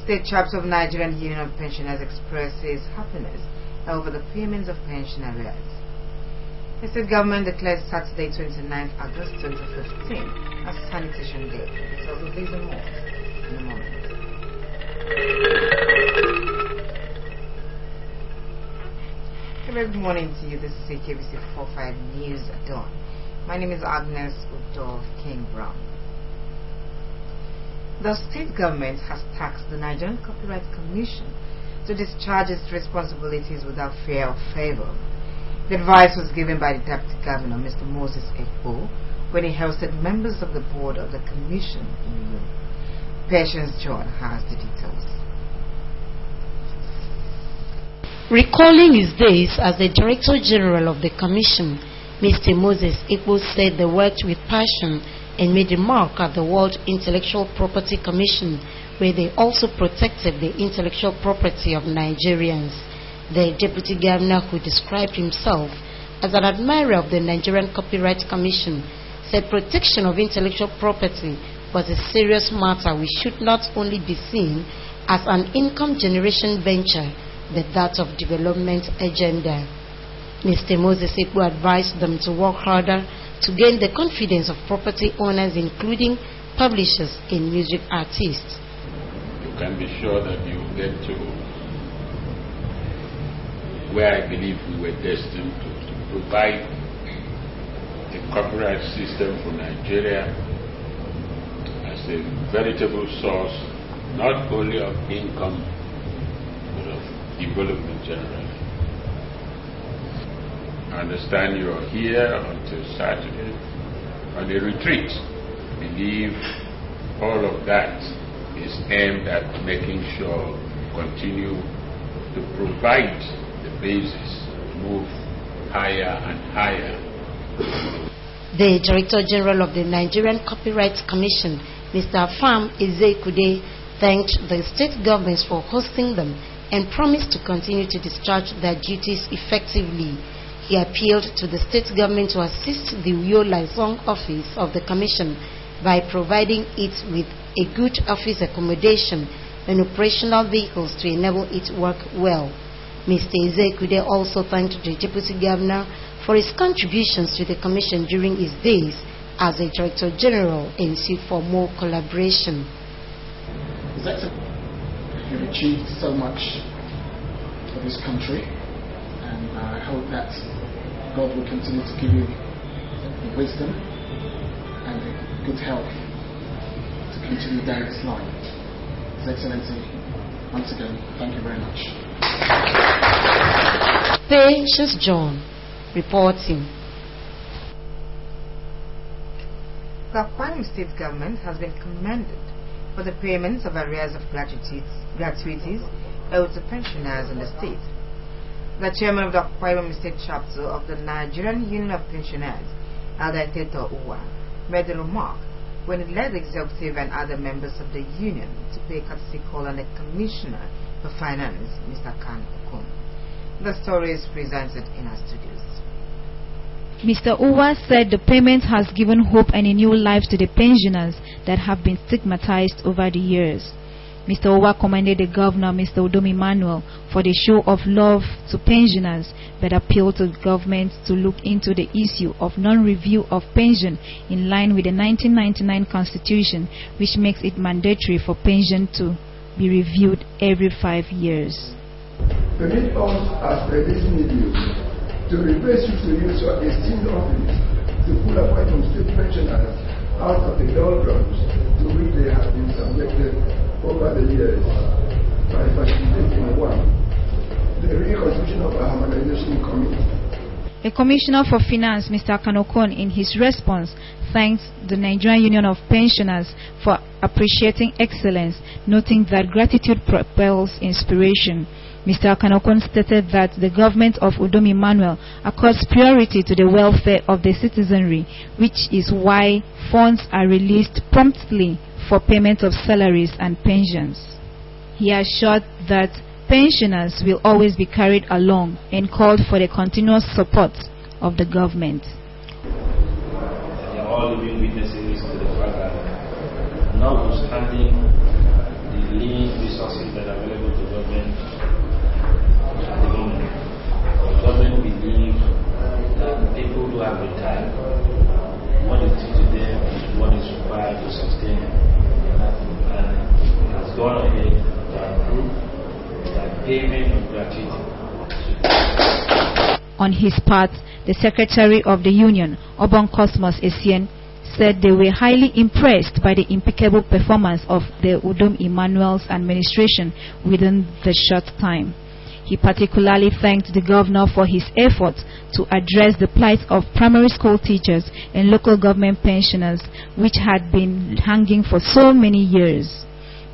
State chapter of Nigerian Union of Pensioners expresses happiness over the payments of pension arrears. The state government declared Saturday 29th August 2015 as Sanitation Day. Details of these and more in a moment. Good morning to you. This is KBC 45 News at Dawn. My name is Agnes Udov King Brown. The state government has tasked the Nigerian Copyright Commission to discharge its responsibilities without fear or favor. The advice was given by the Deputy Governor, Mr. Moses Ekpo, when he hosted members of the board of the commission in the room. Patience John has the details. Recalling his days as the Director General of the Commission, Mr. Moses Ekpo said they worked with passion and made a mark at the World Intellectual Property Commission, where they also protected the intellectual property of Nigerians. The Deputy Governor, who described himself as an admirer of the Nigerian Copyright Commission, said protection of intellectual property was a serious matter which should not only be seen as an income generation venture, but that of development agenda. Mr. Moses Ekpo advised them to work harder to gain the confidence of property owners, including publishers and music artists. You can be sure that you will get to where I believe we were destined to provide a copyright system for Nigeria as a veritable source not only of income but of development generally. I understand you are here until Saturday on a retreat. I believe all of that is aimed at making sure we continue to provide the basis to move higher and higher. The Director General of the Nigerian Copyright Commission, Mr. Afam Ezekude, thanked the state governments for hosting them and promised to continue to discharge their duties effectively. He appealed to the state government to assist the Uyo Liaison Office of the Commission by providing it with a good office accommodation and operational vehicles to enable it to work well. Mr. Ezekude also thanked the Deputy Governor for his contributions to the Commission during his days as a Director General and sued for more collaboration. You've achieved so much for this country, and I hope that God will continue to give you the wisdom and the good health to continue down this line. His Excellency, once again, thank you very much. Patience John reporting. The Akwa Ibom State government has been commended for the payments of arrears of gratuities owed to pensioners in the state. The chairman of the Akwa Ibom State chapter of the Nigerian Union of Pensioners, Elder Teto Uwa, made the remark when he led the executive and other members of the union to pay courtesy call on the Commissioner for Finance, Mr. Kan Okun. The story is presented in our studios. Mr. Uwa said the payment has given hope and a new life to the pensioners that have been stigmatized over the years. Mr. Uwa commended the governor, Mr. Udom Emmanuel, for the show of love to pensioners, but appealed to the government to look into the issue of non-review of pension in line with the 1999 Constitution, which makes it mandatory for pension to be reviewed every 5 years. Permit us, as per this medium, to request you to use your esteemed office to pull Akwa Ibom State pensioners out of the doldrums to which they have been subjected over the years by facilitating the reconstitution of a harmonization committee. The Commissioner for Finance, Mr. Kan Okun, in his response, thanked the Nigerian Union of Pensioners for appreciating excellence, noting that gratitude propels inspiration. Mr. Kan Okun stated that the government of Udom Emmanuel accords priority to the welfare of the citizenry, which is why funds are released promptly for payment of salaries and pensions. He assured that pensioners will always be carried along and called for the continuous support of the government. We are all living witnesses to the fact that notwithstanding the the lean resources that are available to government at the moment. The government believes that people who have retired, what it is to them is what is required to sustain them. And it has gone ahead to approve that payment of gratuity. On his part, the Secretary of the Union, Obon Cosmos Essien, said they were highly impressed by the impeccable performance of the Udom Emmanuel's administration within the short time. He particularly thanked the governor for his efforts to address the plight of primary school teachers and local government pensioners, which had been hanging for so many years.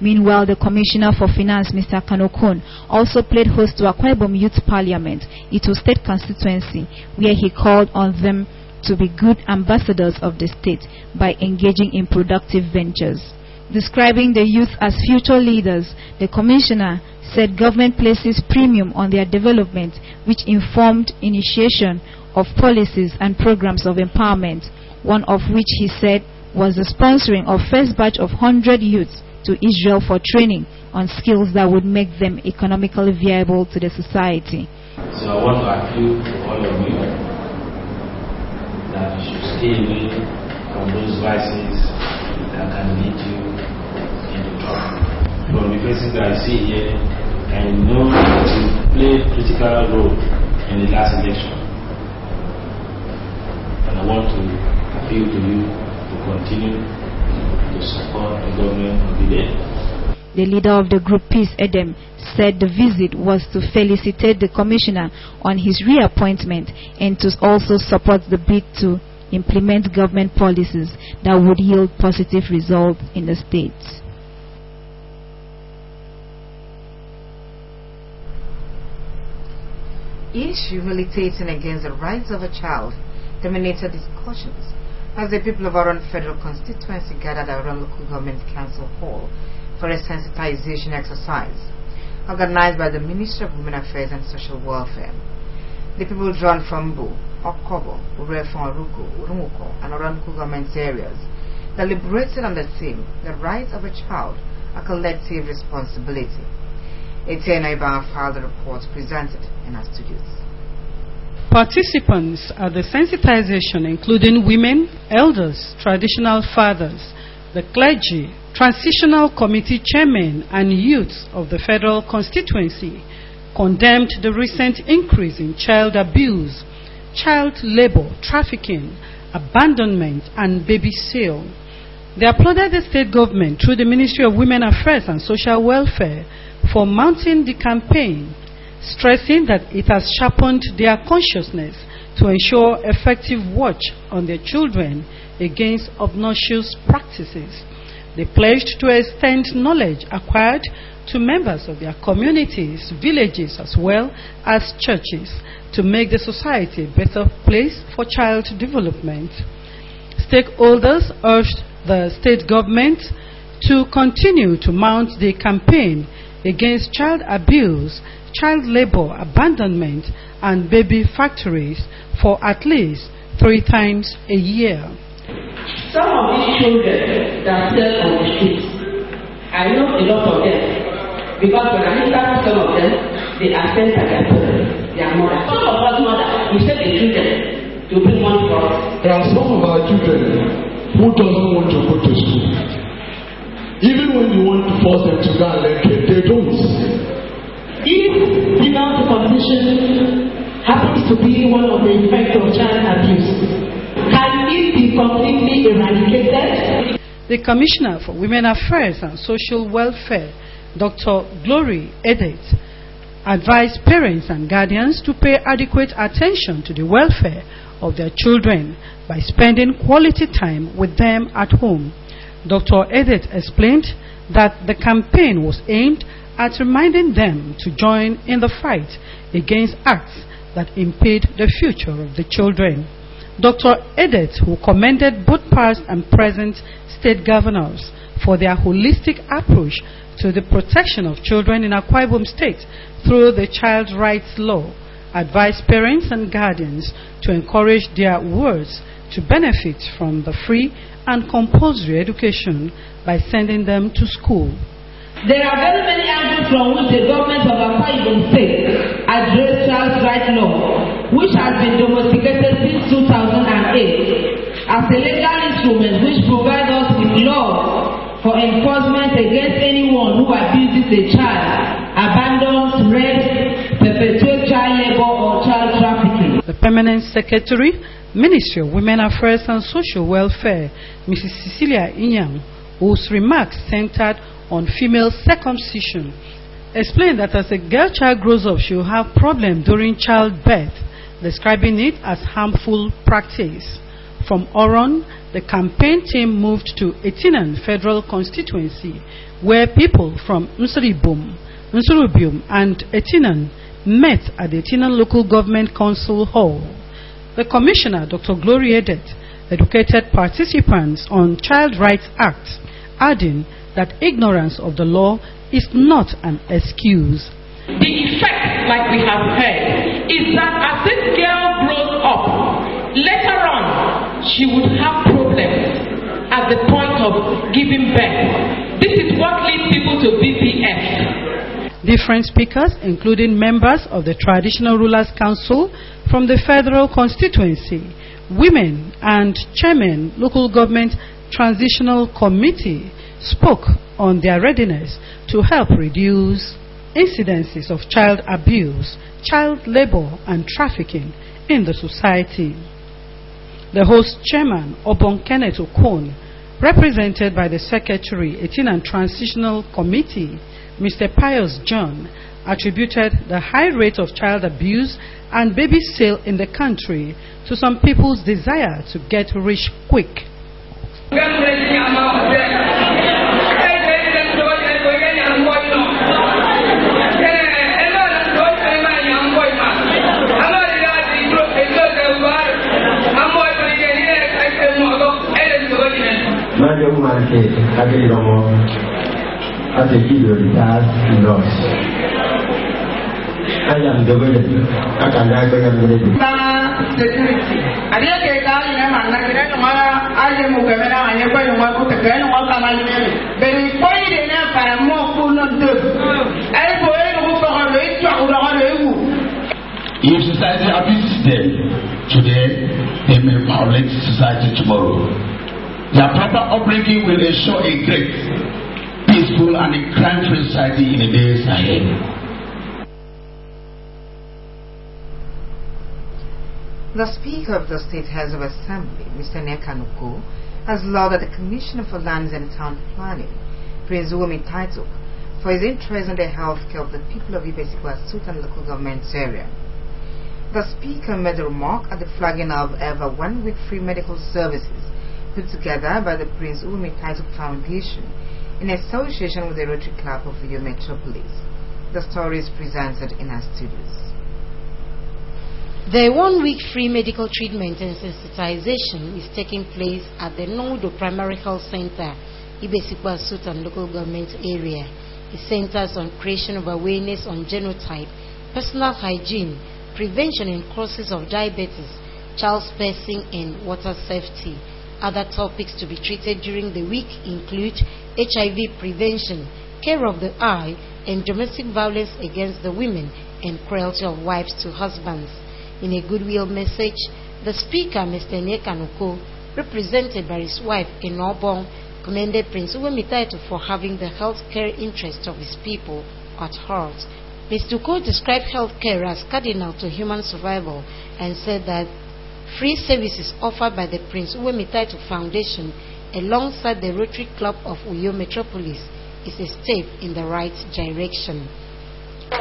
Meanwhile, the Commissioner for Finance, Mr. Kanokon, also played host to Akwa Ibom Youth Parliament, Ito State constituency, where he called on them to be good ambassadors of the state by engaging in productive ventures. Describing the youth as future leaders, the Commissioner said government places premium on their development, which informed initiation of policies and programs of empowerment, one of which he said was the sponsoring of first batch of 100 youths to Israel for training on skills that would make them economically viable to the society. So I want to appeal to all of you that you should stay away from those vices that can lead you into trouble. From the faces that I see here, I know that you played a critical role in the last election. And I want to appeal to you to continue to support the government of the day. The leader of the group, Peace Edem, said the visit was to felicitate the Commissioner on his reappointment and to also support the bid to implement government policies that would yield positive results in the state. Issue militating against the rights of a child dominated discussions as the people of Oron Federal Constituency gathered around Local Government Council Hall for a sensitization exercise organized by the Ministry of Women Affairs and Social Welfare. The people drawn from Bu, Okobo, Urefon, Ruku, Urumuko, and Oron Local Government areas deliberated on the theme, the rights of a child, a collective responsibility. Etienne Iban filed the report presented in our studios. Participants at the sensitization, including women, elders, traditional fathers, the clergy, transitional committee chairmen, and youths of the federal constituency, condemned the recent increase in child abuse, child labor, trafficking, abandonment, and baby sale. They applauded the state government through the Ministry of Women Affairs and Social Welfare for mounting the campaign, stressing that it has sharpened their consciousness to ensure effective watch on their children against obnoxious practices. They pledged to extend knowledge acquired to members of their communities, villages, as well as churches to make the society a better place for child development. Stakeholders urged the state government to continue to mount the campaign against child abuse, child labor, abandonment, and baby factories for at least 3 times a year. Some of these children that sell on the streets, I know a lot of them, because when I interview some of them, they are sent by their parents, their mother. Some of us mothers, we send the children to bring money for us. There are some of our children who doesn't want to go to school. Even when you want to force them to go and learn, they don't. If penal competition happens to be one of the effects of child abuse, can it be completely eradicated? The Commissioner for Women Affairs and Social Welfare, Dr. Glory Edet, advised parents and guardians to pay adequate attention to the welfare of their children by spending quality time with them at home. Dr. Edet explained that the campaign was aimed at reminding them to join in the fight against acts that impede the future of the children. Dr. Edet, who commended both past and present state governors for their holistic approach to the protection of children in Akwa Ibom State through the Child Rights Law, advised parents and guardians to encourage their wards to benefit from the free and compulsory education by sending them to school. There are very many angles from which the government of Akwa Ibom State addressed child rights law, which has been domesticated since 2008 as a legal instrument which provides us with laws for enforcement against anyone who abuses a child, abandons, rapes, perpetuates child labor or child trafficking. The Permanent Secretary, Ministry of Women Affairs and Social Welfare, Mrs. Cecilia Inyang, whose remarks centered on female circumcision, explained that as a girl child grows up, she will have problems during childbirth, describing it as harmful practice. From Oron, the campaign team moved to Etinan Federal Constituency, where people from Nsurubum and Etinan met at the Etinan Local Government Council Hall. The Commissioner, Dr. Gloria Edet, educated participants on Child Rights Act, adding that ignorance of the law is not an excuse. The effect, like we have heard, is that as this girl grows up, later on, she would have problems at the point of giving birth. This is what leads people to BPF. Different speakers, including members of the Traditional Rulers Council from the Federal Constituency, women and chairmen, Local Government Transitional Committee, spoke on their readiness to help reduce incidences of child abuse, child labor, and trafficking in the society. The host chairman, Obon Kenneth Okon, represented by the Secretary, Etinan Transitional Committee, Mr. Pius John, attributed the high rate of child abuse and baby sale in the country to some people's desire to get rich quick. I am the winner. I can die by the security. I didn't get down in a man like that. I am moving around and you're going to walk with the girl and walk on my name. But it's pointed enough for a more full not do. I go in for a race to if society abuses them today, they may violate society tomorrow. Their proper upbringing will ensure a great, peaceful, and a crime-free society in the days ahead. The Speaker of the State House of Assembly, Mr. Nekanuko, has lauded the Commissioner for Lands and Town Planning, Prince Uwemi Taituk, for his interest in the health care of the people of Ibesikwa Sultan local government area. The Speaker made a remark at the flagging of ever 1 week free medical services put together by the Prince Uwemi Taituk Foundation in association with the Rotary Club of Uyo Metropolis. The story is presented in our studios. The 1 week free medical treatment and sensitization is taking place at the Nodo Primary Health Center, Ibesikwa Sultan local government area. It centers on creation of awareness on genotype, personal hygiene, prevention and causes of diabetes, child spacing, and water safety. Other topics to be treated during the week include HIV prevention, care of the eye, and domestic violence against the women and cruelty of wives to husbands. In a goodwill message, the Speaker, Mr. Nekanuko, represented by his wife, Enobong, commended Prince Uwemi Taituk for having the health care interest of his people at heart. Mr. Uko described health care as cardinal to human survival and said that free services offered by the Prince Uwemi Taituk Foundation alongside the Rotary Club of Uyo Metropolis is a step in the right direction.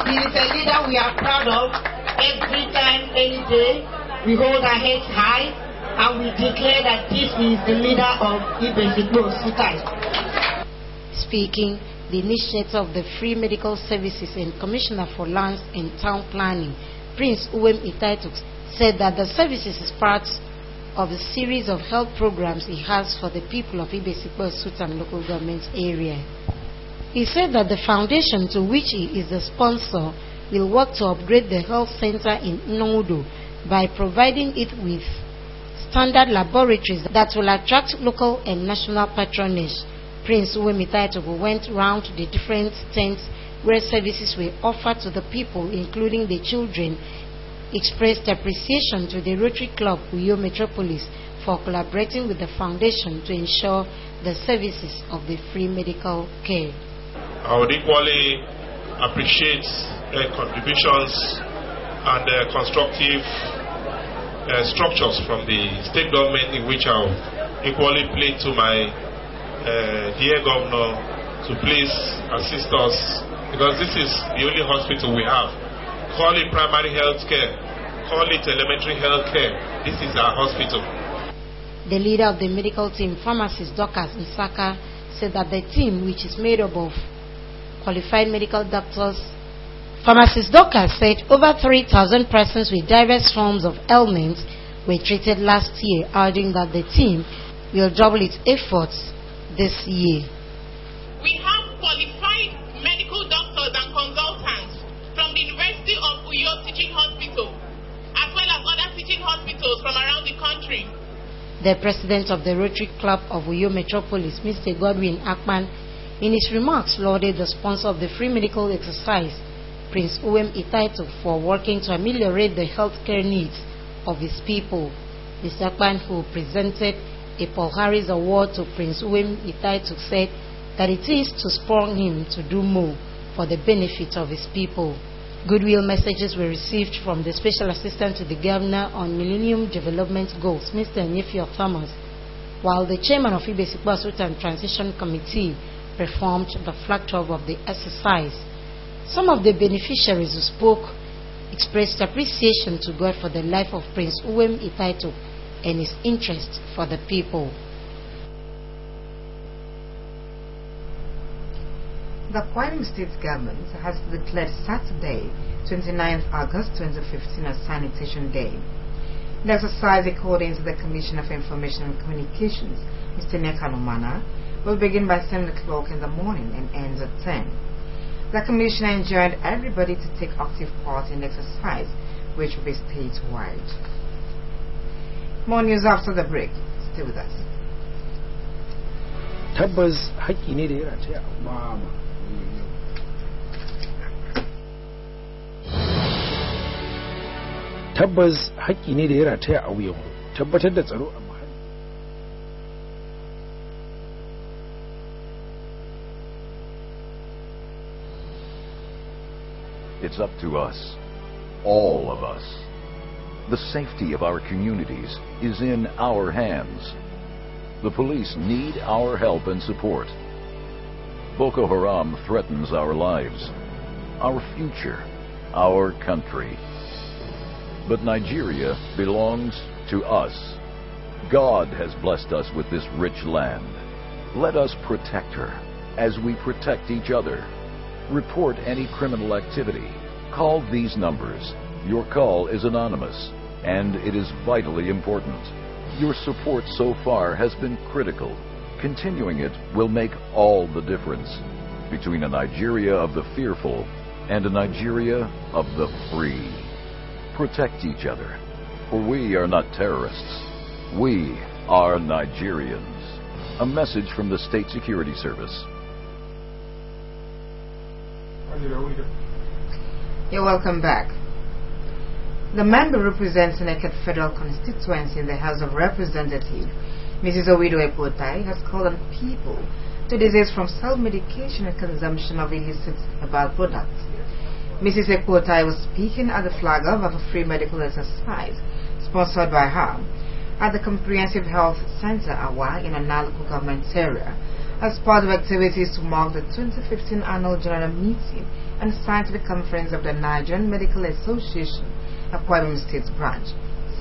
He is a leader we are proud of. Every time, any day, we hold our heads high and we declare that this is the leader of Ibesikwa Sultan. Speaking, the initiator of the free medical services and Commissioner for Lands and Town Planning, Prince Uwemi Taituk, said that the services is part of a series of health programs he has for the people of Ibesikwa Sultan local government area. He said that the foundation to which he is the sponsor will work to upgrade the health center in Nodo by providing it with standard laboratories that will attract local and national patronage. Prince Uwem Itaitogo went round the different tents where services were offered to the people, including the children, expressed appreciation to the Rotary Club Uyo Metropolis for collaborating with the foundation to ensure the services of the free medical care. I would equally appreciate contributions and constructive structures from the state government, in which I'll equally plead to my dear governor to please assist us, because this is the only hospital we have. Call it primary health care, call it elementary health care. This is our hospital. The leader of the medical team, pharmacist Dorcas Nsaka, said that the team, which is made up of qualified medical doctors, pharmacist Dorcas said over 3,000 persons with diverse forms of ailments were treated last year, adding that the team will double its efforts this year. We have qualified medical doctors and consultants from the University of Uyo Teaching Hospital, as well as other teaching hospitals from around the country. The president of the Rotary Club of Uyo Metropolis, Mr. Godwin Akpan, in his remarks lauded the sponsor of the free medical exercise, Prince Uwem Itaitogo, for working to ameliorate the healthcare needs of his people. Mr. Akpan, who presented a Paul Harris Award to Prince Uwem Itaitogo, said that it is to spur him to do more for the benefit of his people. Goodwill messages were received from the Special Assistant to the Governor on Millennium Development Goals, Mr. Nyefio Thomas, while the chairman of Ibesikwa Sultan Transition Committee performed the flag off of the exercise. Some of the beneficiaries who spoke expressed appreciation to God for the life of Prince Uwem Itaitogo and his interest for the people. The Akwa Ibom State government has declared Saturday, 29th August 2015 as Sanitation Day. The exercise, according to the Commissioner for Information and Communications, Mr. Nekanomana, will begin by 7 o'clock in the morning and ends at 10. The Commissioner enjoined everybody to take active part in the exercise, which will be statewide. More news after the break. Stay with us. Tabbas haƙƙi ne da ya rataya amma tabbas haƙƙi ne da ya rataya a wuyan tabbatar da tsaro a muhalli. It's up to us, all of us. The safety of our communities is in our hands. The police need our help and support. Boko Haram threatens our lives, our future, our country. But Nigeria belongs to us. God has blessed us with this rich land. Let us protect her as we protect each other. Report any criminal activity. Call these numbers. Your call is anonymous, and it is vitally important. Your support so far has been critical. Continuing it will make all the difference between a Nigeria of the fearful and a Nigeria of the free. Protect each other, for we are not terrorists. We are Nigerians. A message from the State Security Service. You're welcome back. The member representing Eket Federal Constituency in the House of Representatives, Mrs. Owido Epotai, has called on people to desist from self-medication and consumption of illicit herbal products. Mrs. Epotai was speaking at the flag off of a free medical exercise sponsored by her at the Comprehensive Health Center Awa in Ona local government area as part of activities to mark the 2015 Annual General Meeting and Scientific Conference of the Nigerian Medical Association, Akwa Ibom State Branch.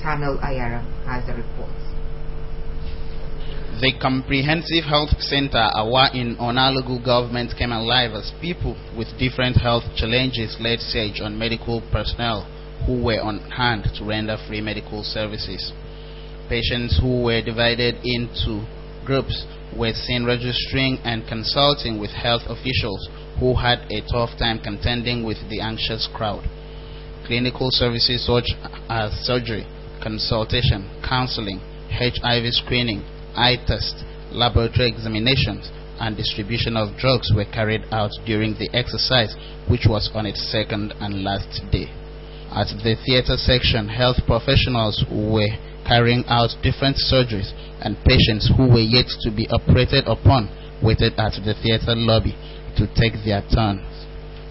Samuel Ayara has the report. The Comprehensive Health Center Awa in Ona local government came alive as people with different health challenges laid siege on medical personnel who were on hand to render free medical services. Patients who were divided into groups were seen registering and consulting with health officials who had a tough time contending with the anxious crowd. Clinical services such as surgery, consultation, counseling, HIV screening, eye test, laboratory examinations, and distribution of drugs were carried out during the exercise, which was on its second and last day. At the theatre section, health professionals were carrying out different surgeries, and patients who were yet to be operated upon waited at the theatre lobby to take their turns.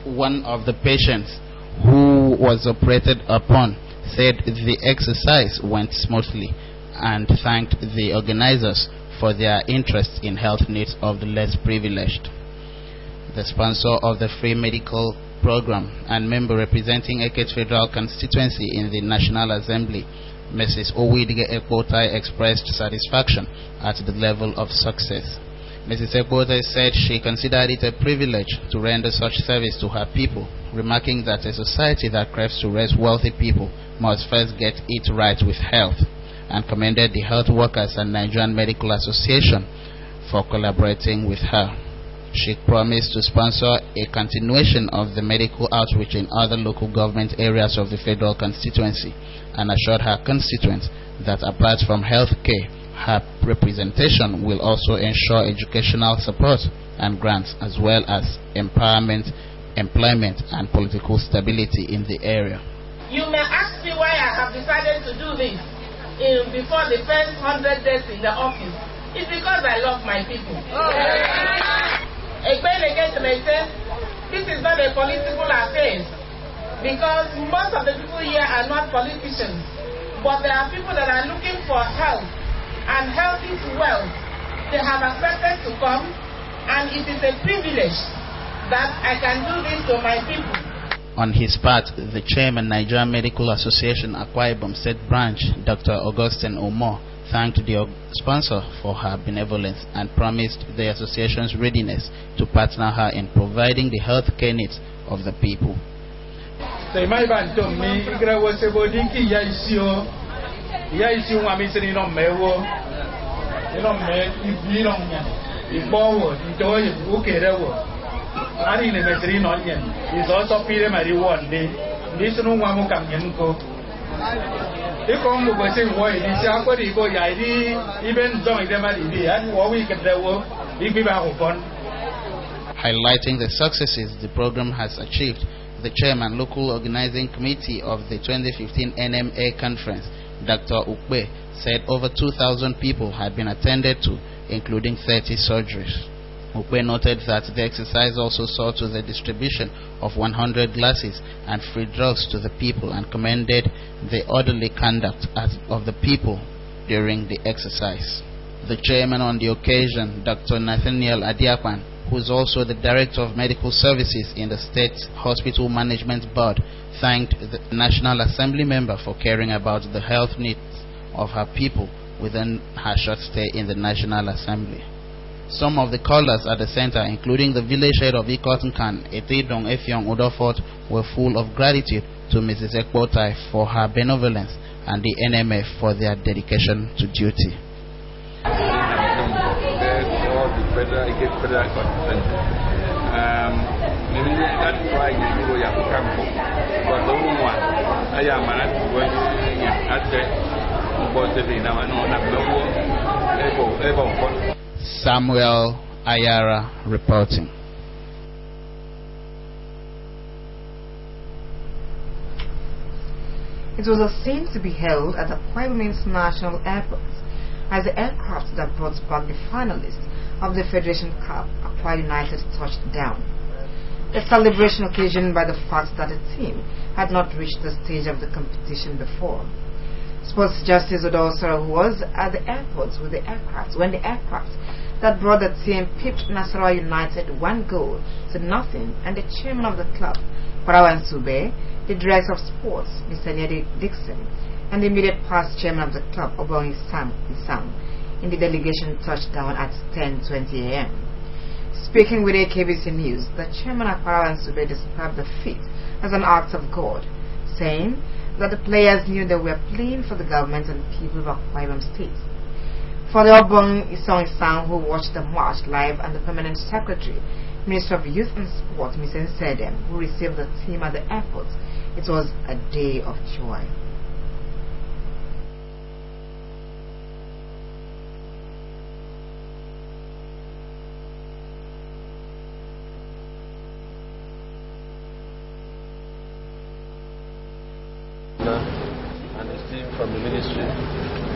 One of the patients who was operated upon said the exercise went smoothly and thanked the organizers for their interest in health needs of the less privileged. The sponsor of the free medical program and member representing Eket Federal Constituency in the National Assembly, Mrs. Owidige Ekwotai, expressed satisfaction at the level of success. Mrs. Ekwotai said she considered it a privilege to render such service to her people, remarking that a society that craves to raise wealthy people must first get it right with health, and commended the health workers and Nigerian Medical Association for collaborating with her. She promised to sponsor a continuation of the medical outreach in other local government areas of the federal constituency, and assured her constituents that apart from health care, her representation will also ensure educational support and grants, as well as empowerment, employment, and political stability in the area. You may ask me why I have decided to do this before the first 100 days in the office. It's because I love my people. Again, this is not a political affair, because most of the people here are not politicians, but there are people that are looking for health, and health is wealth. They have accepted to come, and it is a privilege that I can do this to my people. On his part, the chairman, Nigerian Medical Association Akwa Ibom State Branch, Dr. Augustine Omo, thanked the sponsor for her benevolence and promised the association's readiness to partner her in providing the health care needs of the people. Highlighting the successes the program has achieved, the chairman, local organizing committee of the 2015 NMA conference, Dr. Ukbe, said over 2,000 people had been attended to, including 30 surgeries. Ukbe noted that the exercise also saw to the distribution of 100 glasses and free drugs to the people, and commended the orderly conduct of the people during the exercise. The chairman on the occasion, Dr. Nathaniel Adiakwan, who is also the Director of Medical Services in the State Hospital Management Board, thanked the National Assembly member for caring about the health needs of her people within her short stay in the National Assembly. Some of the callers at the center, including the village head of Ikotunkan, Etedong Efyong Udofort, were full of gratitude to Mrs. Ekwotai for her benevolence and the NMF for their dedication to duty. Samuel Ayara reporting. It was a scene to be held at Akwa Ibom International Airport as the aircraft that brought back the finalists of the Federation Cup, Akwa United, touched down. A celebration occasioned by the fact that the team had not reached the stage of the competition before. Sports Justice Odosoro was at the airport with the aircraft when the aircraft that brought the team pipped Nasarawa United 1-0 to nothing, and the chairman of the club, Parawan Sube, the director of sports, Mr. Nedi Dixon, and the immediate past chairman of the club, Obong Isam, in the delegation touched down at 10:20 a.m. Speaking with AKBC News, the chairman of Parawan Sube described the feat as an act of God, saying that the players knew they were playing for the government and people of Akwa Ibom State. For the Obong Isam, who watched the match live, and the permanent secretary, Minister of Youth and Sport, Mr. Nsedem, who received the team at the airport, it was a day of joy. from the ministry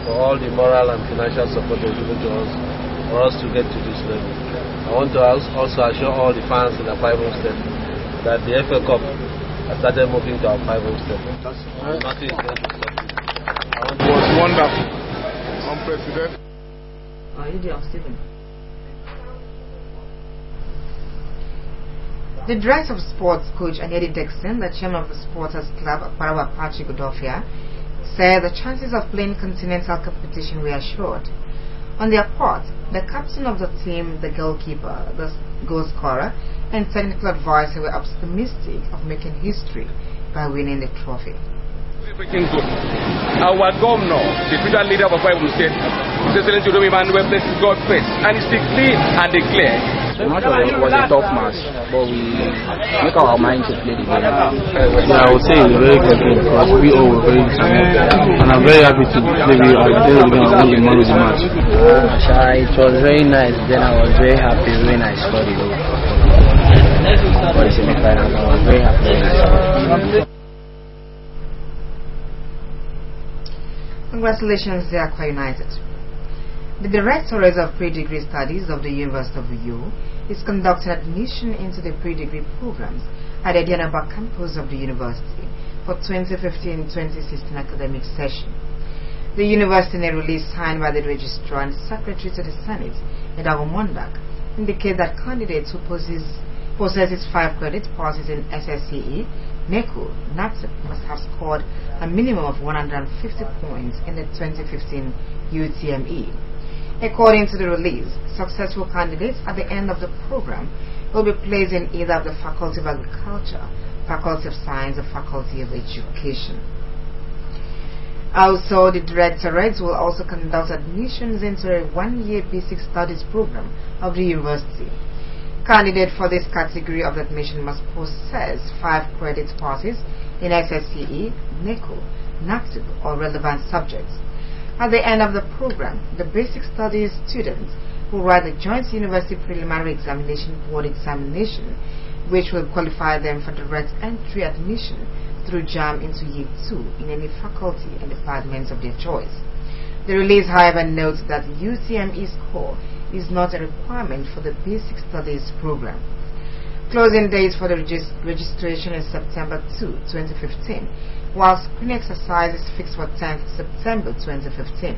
for all the moral and financial support they've given to us for us to get to this level. I want to also assure all the fans in the 5 home step that the FA Cup has started moving to our 5 home step. Nothing is going to stop it. It was wonderful. President. Stephen. The Director of Sports, Coach Anedi Dixon, the Chairman of the Supporters Club, Parawa Patrick Godofia, said the chances of playing continental competition were assured. On their part, the captain of the team, the goalkeeper, the goal scorer, and technical advisor were optimistic of making history by winning the trophy. Everything good. Our governor, the spiritual leader of Bible State, President Jerome Emmanuel, blesses God first, and it's clear and declared. The match was a tough match, but we make our mind to play the game. Yeah, I would say it's a very good game because we all were very determined, and I'm very happy to play with at the end of the game and win the match. It was very nice. Then I was very happy when I scored the goal. For the semi-final, I was very happy when I scored. Congratulations, the Aqua United. The Directorate of Pre-Degree Studies of the University of Uyo is conducting admission into the pre-degree programs at the Dianaba campus of the university for 2015-2016 academic session. The university, in a release signed by the Registrar and Secretary to the Senate, Edago Mondak, indicate that candidates who possesses 5 credit passes in SSCE, NECO, NAPSIP must have scored a minimum of 150 points in the 2015 UTME. According to the release, successful candidates at the end of the program will be placed in either of the Faculty of Agriculture, Faculty of Science, or Faculty of Education. Also, the Directorate will also conduct admissions into a 1-year basic studies program of the university. Candidate for this category of admission must possess 5 credit passes in SSCE, NECO, NAPSIP, or relevant subjects. At the end of the program, the basic studies students will write the Joint University Preliminary Examination Board examination, which will qualify them for direct entry admission through JAM into Year 2 in any faculty and departments of their choice. The release, however, notes that UTME score is not a requirement for the basic studies program. Closing date for the registration is September 2, 2015, while screening exercise is fixed for 10th September 2015.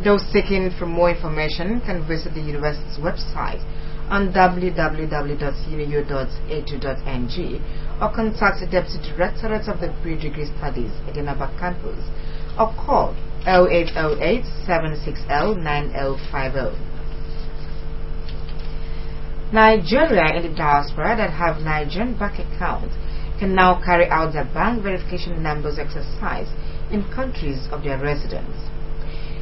Those seeking for more information can visit the university's website on www.unio.edu.ng or contact the Deputy Directorate of the Pre-Degree Studies at the Naba campus or call 0808 760 9050. Nigeria in the diaspora that have Nigerian bank accounts can now carry out their bank verification numbers exercise in countries of their residence.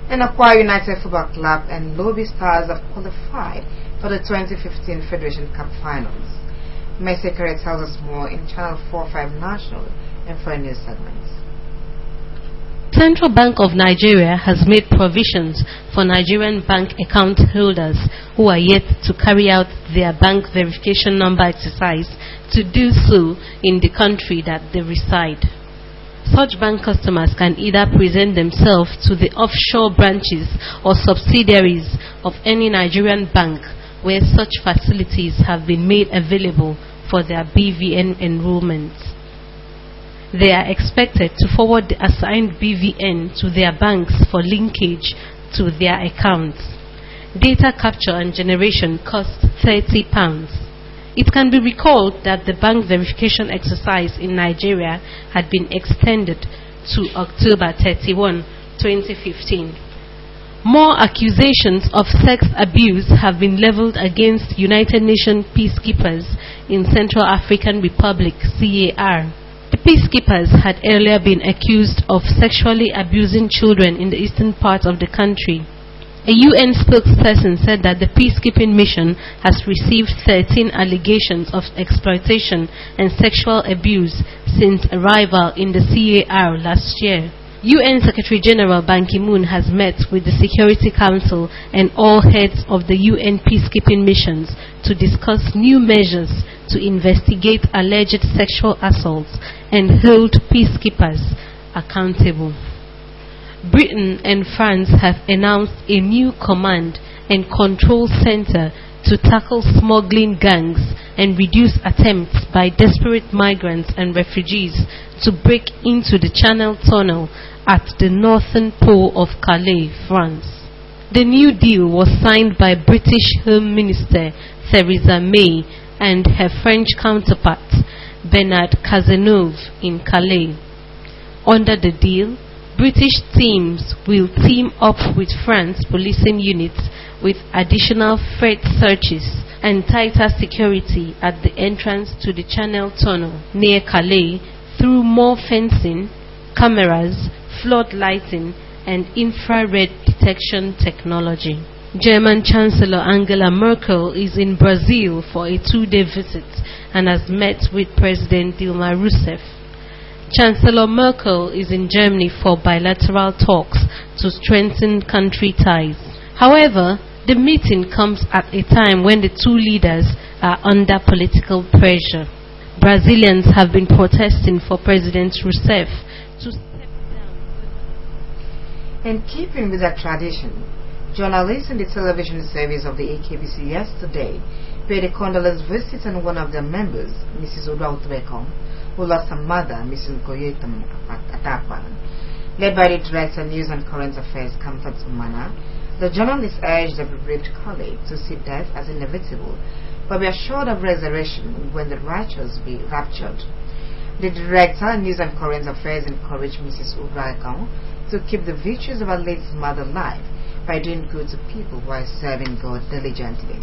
And Aqua United Football Club and Lobby Stars have qualified for the 2015 Federation Cup Finals. Messi Kere tells us more in Channel 45 National and for news segments. Central Bank of Nigeria has made provisions for Nigerian bank account holders who are yet to carry out their bank verification number exercise to do so in the country that they reside. Such bank customers can either present themselves to the offshore branches or subsidiaries of any Nigerian bank where such facilities have been made available for their BVN enrollments. They are expected to forward the assigned BVN to their banks for linkage to their accounts. Data capture and generation costs £30. It can be recalled that the bank verification exercise in Nigeria had been extended to October 31, 2015. More accusations of sex abuse have been leveled against United Nations peacekeepers in Central African Republic, CAR. The peacekeepers had earlier been accused of sexually abusing children in the eastern part of the country. A UN spokesperson said that the peacekeeping mission has received 13 allegations of exploitation and sexual abuse since arrival in the CAR last year. UN Secretary General Ban Ki-moon has met with the Security Council and all heads of the UN peacekeeping missions to discuss new measures to investigate alleged sexual assaults and hold peacekeepers accountable. Britain and France have announced a new command and control center to tackle smuggling gangs and reduce attempts by desperate migrants and refugees to break into the Channel Tunnel at the northern pole of Calais, France. The new deal was signed by British Home Minister Theresa May and her French counterpart Bernard Cazeneuve in Calais. Under the deal, British teams will team up with France policing units with additional threat searches and tighter security at the entrance to the Channel Tunnel near Calais through more fencing, cameras, flood lighting and infrared detection technology. German Chancellor Angela Merkel is in Brazil for a 2-day visit and has met with President Dilma Rousseff. Chancellor Merkel is in Germany for bilateral talks to strengthen country ties. However, the meeting comes at a time when the two leaders are under political pressure. Brazilians have been protesting for President Rousseff to step down. In keeping with that tradition, journalists in the television service of the AKBC yesterday paid a condolence visit on one of their members, Mrs. Oda Utbeko, who lost her mother, Mrs. Nkoyo Atakpan. Led by the Director of News and Current Affairs, Comfort Umana, the journalist urged the bereaved colleague to see death as inevitable, but be assured of resurrection when the righteous be raptured. The Director of News and Current Affairs encouraged Mrs. Utbeko to keep the virtues of her late mother alive by doing good to people while serving God diligently.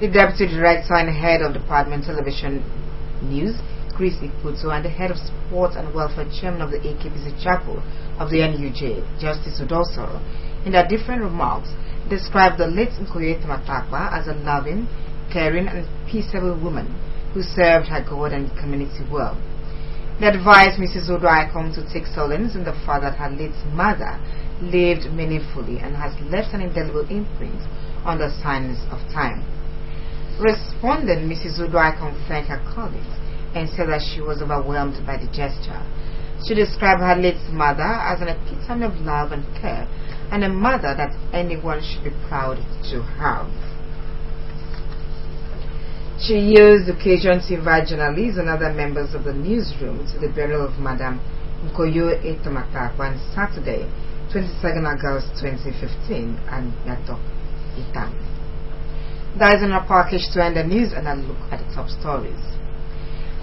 The Deputy Director and Head of Department Television News, Chris Ikuto, and the Head of Sport and Welfare Chairman of the AKBC Chapel of the NUJ, Justice Udosoro, in their different remarks, described the late Nkoyo Atakpan as a loving, caring, and peaceable woman who served her God and community well. They advised Mrs. Odoakom to take solace in the fact that her late mother lived meaningfully and has left an indelible imprint on the sands of time. Responding, Mrs. Odoakom thanked her colleagues and said that she was overwhelmed by the gesture. She described her late mother as an epitome of love and care, and a mother that anyone should be proud to have. She used the occasion to invite journalists and other members of the newsroom to the burial of Madame Nkoyo Atakpan on Saturday, 22nd August 2015, and Yatok Itam. That is in our package to end the news and a look at the top stories.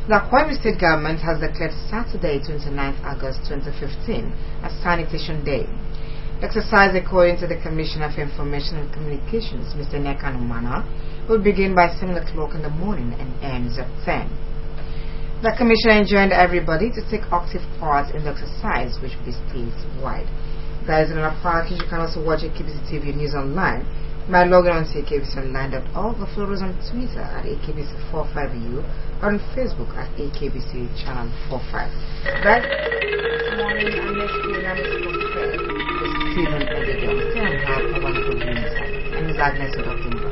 The Akwa Ibom State Government has declared Saturday, 29th August 2015 as Sanitation Day. The exercise, according to the Commissioner of Information and Communications, Mr. Nekan Umana, will begin by 7 o'clock in the morning and ends at 10. The Commissioner enjoined everybody to take active part in the exercise, which will be statewide. That is in our package. You can also watch AKBC TV News online by logging on to akbconline.org or follow us on Twitter at AKBC45U or on Facebook at AKBC Channel 45. That morning, unless we run Stephen Odedo, stay and have a wonderful dream. I'm Agnes Dr.